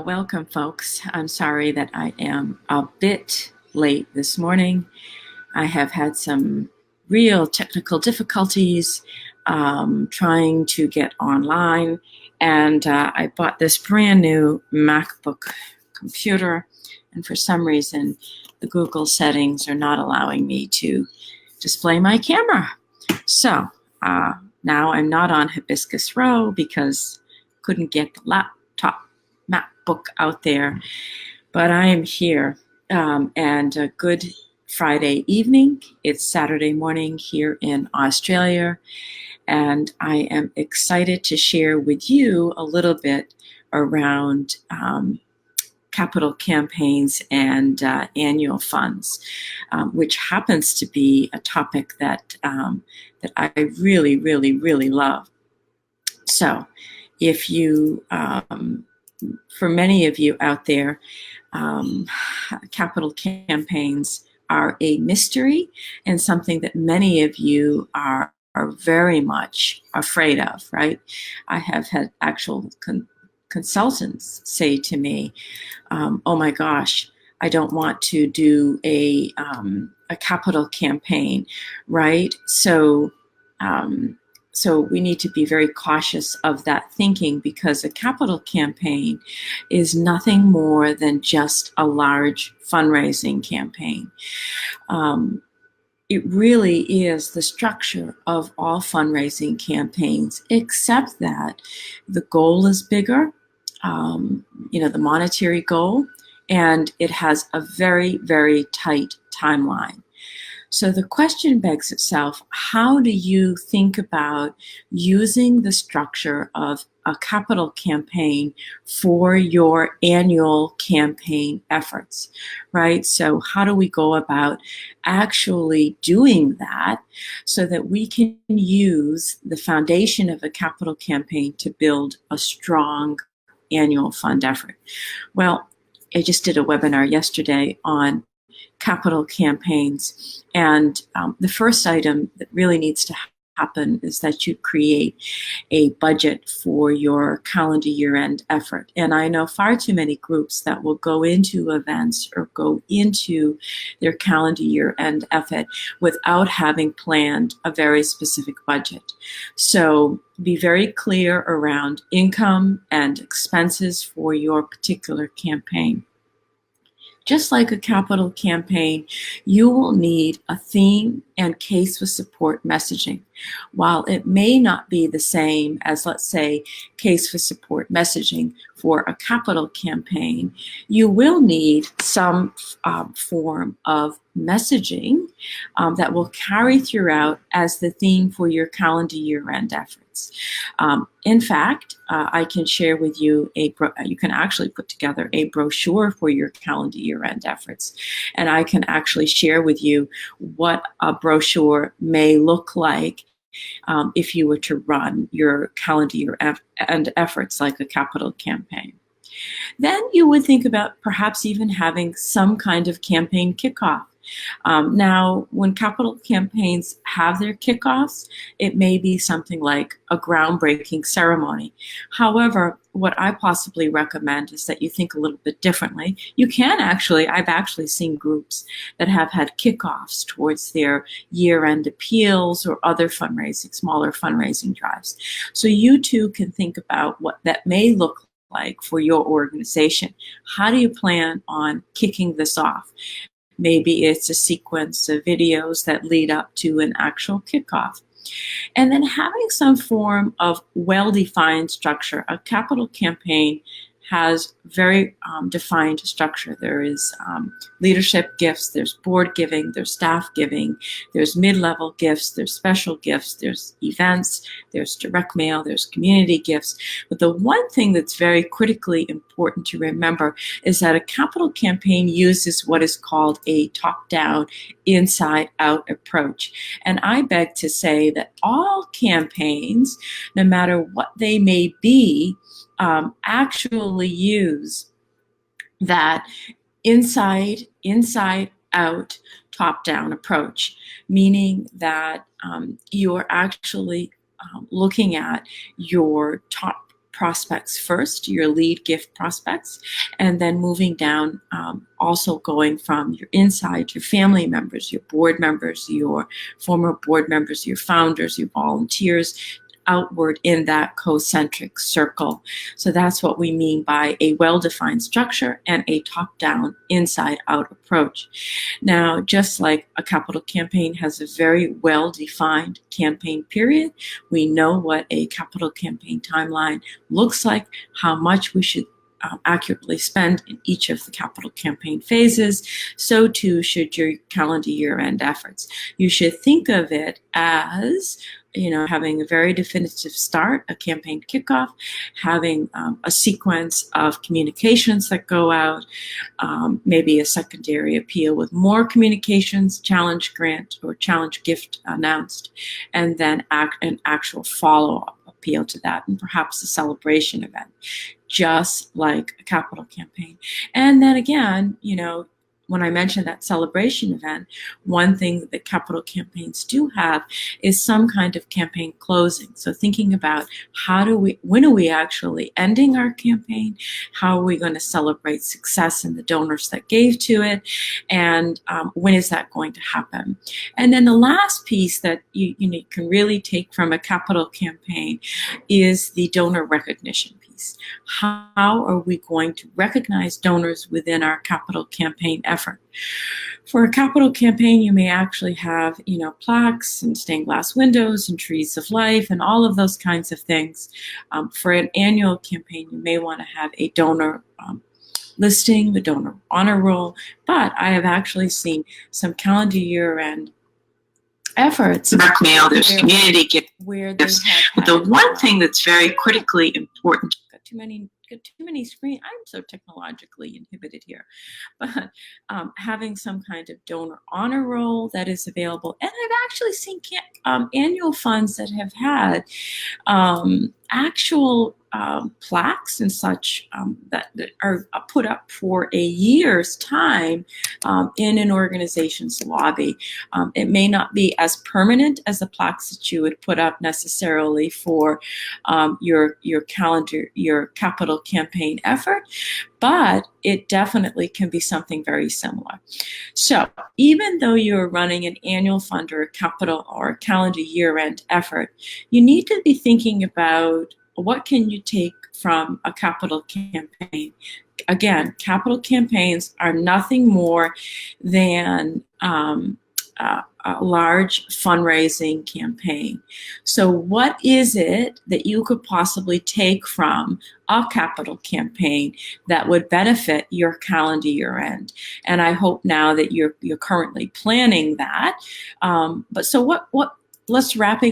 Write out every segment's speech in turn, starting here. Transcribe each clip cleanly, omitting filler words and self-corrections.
Welcome, folks. I'm sorry that I am a bit late this morning. I have had some real technical difficulties trying to get online, and I bought this brand new MacBook computer, and for some reason, the Google settings are not allowing me to display my camera. So now I'm not on Hibiscus Row because couldn't get the laptop MacBook out there, but I am here, and a good Friday evening. It's Saturday morning here in Australia, and I am excited to share with you a little bit around capital campaigns and annual funds, which happens to be a topic that I really love. So if you for many of you out there, capital campaigns are a mystery and something that many of you are very much afraid of, right? I have had actual consultants say to me, oh my gosh, I don't want to do a capital campaign, right? So we need to be very cautious of that thinking, because a capital campaign is nothing more than just a large fundraising campaign. It really is the structure of all fundraising campaigns, except that the goal is bigger, the monetary goal, and it has a very tight timeline. So the question begs itself, how do you think about using the structure of a capital campaign for your annual campaign efforts, right? So how do we go about actually doing that so that we can use the foundation of a capital campaign to build a strong annual fund effort? Well, I just did a webinar yesterday on capital campaigns, and the first item that really needs to happen is that you create a budget for your calendar year-end effort. And I know far too many groups that will go into events or go into their calendar year-end effort without having planned a very specific budget. So be very clear around income and expenses for your particular campaign. Just like a capital campaign, you will need a theme and case for support messaging. While it may not be the same as, let's say, case for support messaging for a capital campaign, you will need some form of messaging that will carry throughout as the theme for your calendar year-end efforts. In fact, I can share with you you can actually put together a brochure for your calendar year-end efforts, and I can actually share with you what a brochure may look like if you were to run your calendar year-end efforts like a capital campaign. Then you would think about perhaps even having some kind of campaign kickoff. Now, when capital campaigns have their kickoffs, it may be something like a groundbreaking ceremony. However, what I possibly recommend is that you think a little bit differently. You can I've actually seen groups that have had kickoffs towards their year-end appeals or other smaller fundraising drives. So you too can think about what that may look like for your organization. How do you plan on kicking this off? Maybe it's a sequence of videos that lead up to an actual kickoff. And then having some form of well-defined structure. A capital campaign has very defined structure. There is leadership gifts, there's board giving, there's staff giving, there's mid-level gifts, there's special gifts, there's events, there's direct mail, there's community gifts. But the one thing that's very critically important to remember is that a capital campaign uses what is called a top-down, inside-out approach. And I beg to say that all campaigns, no matter what they may be, actually use that inside out, top-down approach, meaning that you're actually looking at your top prospects first, your lead gift prospects, and then moving down, also going from your inside, your family members, your board members, your former board members, your founders, your volunteers, outward in that concentric circle. So that's what we mean by a well-defined structure and a top-down, inside-out approach. Now, just like a capital campaign has a very well-defined campaign period, we know what a capital campaign timeline looks like, how much we should accurately spend in each of the capital campaign phases. So too should your calendar year-end efforts. You should think of it as having a very definitive start, a campaign kickoff, having a sequence of communications that go out, maybe a secondary appeal with more communications, challenge grant or challenge gift announced, and then an actual follow-up appeal to that, and perhaps a celebration event, just like a capital campaign. And then again, when I mentioned that celebration event, one thing that capital campaigns do have is some kind of campaign closing. So thinking about when are we actually ending our campaign? How are we going to celebrate success in the donors that gave to it? And when is that going to happen? And then the last piece that you can really take from a capital campaign is the donor recognition piece. How are we going to recognize donors within our capital campaign effort? For a capital campaign, you may actually have, plaques and stained glass windows and trees of life and all of those kinds of things. For an annual campaign, you may want to have a donor listing, the donor honor roll, but I have actually seen some calendar year-end efforts. Direct mail, there's community gifts. But the one thing that's very critically important. Got too many screens. I'm so technologically inhibited here. But having some kind of donor honor roll that is available. And I've actually seen annual funds that have had actual plaques and such that are put up for a year's time in an organization's lobby. It may not be as permanent as the plaques that you would put up necessarily for your capital campaign effort, but it definitely can be something very similar. So even though you're running an annual fund or a capital or a calendar year-end effort, you need to be thinking about what can you take from a capital campaign. Again, capital campaigns are nothing more than a large fundraising campaign. So what is it that you could possibly take from a capital campaign that would benefit your calendar year end? And I hope now that you're currently planning that. But so let's wrap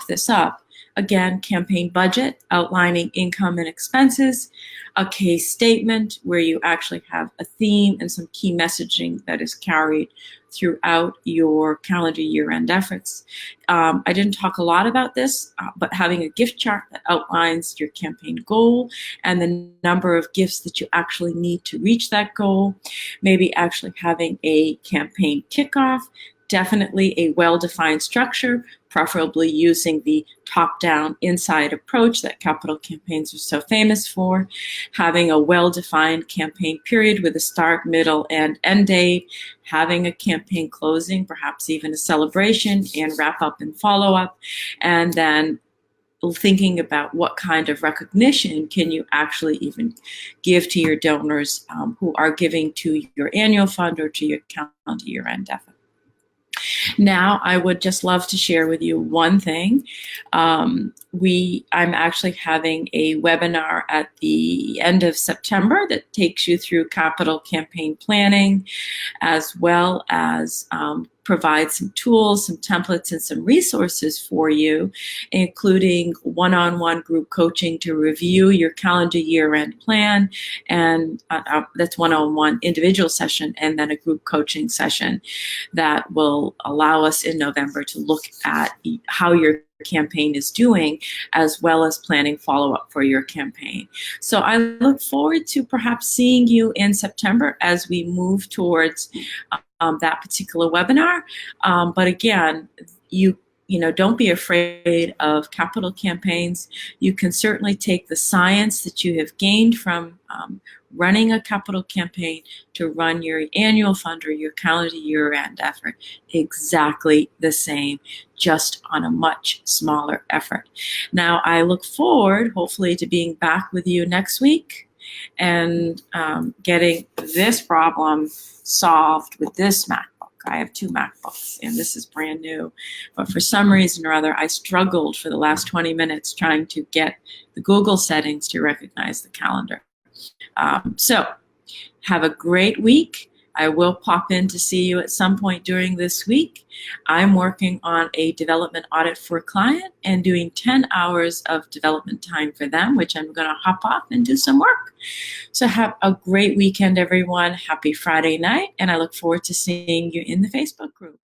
this up. Again, campaign budget, outlining income and expenses, a case statement where you actually have a theme and some key messaging that is carried throughout your calendar year-end efforts. I didn't talk a lot about this, but having a gift chart that outlines your campaign goal and the number of gifts that you actually need to reach that goal. Maybe actually having a campaign kickoff, definitely a well-defined structure, preferably using the top-down inside approach that capital campaigns are so famous for, having a well-defined campaign period with a start, middle, and end date, having a campaign closing, perhaps even a celebration and wrap-up and follow-up, and then thinking about what kind of recognition can you actually even give to your donors who are giving to your annual fund or to your calendar year-end effort. Now, I would just love to share with you one thing. I'm actually having a webinar at the end of September that takes you through capital campaign planning, as well as provide some tools, some templates, and some resources for you, including one-on-one group coaching to review your calendar year-end plan, and that's one-on-one individual session, and then a group coaching session that will allow us in November to look at how your campaign is doing, as well as planning follow-up for your campaign. So I look forward to perhaps seeing you in September as we move towards that particular webinar. But again, you don't be afraid of capital campaigns. You can certainly take the science that you have gained from running a capital campaign to run your annual fund or your calendar year-end effort exactly the same, just on a much smaller effort. Now, I look forward, hopefully, to being back with you next week and getting this problem solved with this MacBook. I have 2 MacBooks, and this is brand new. But for some reason or other, I struggled for the last 20 minutes trying to get the Google settings to recognize the calendar. So have a great week. I will pop in to see you at some point during this week. I'm working on a development audit for a client and doing 10 hours of development time for them, which I'm going to hop off and do some work. So have a great weekend, everyone. Happy Friday night, and I look forward to seeing you in the Facebook group.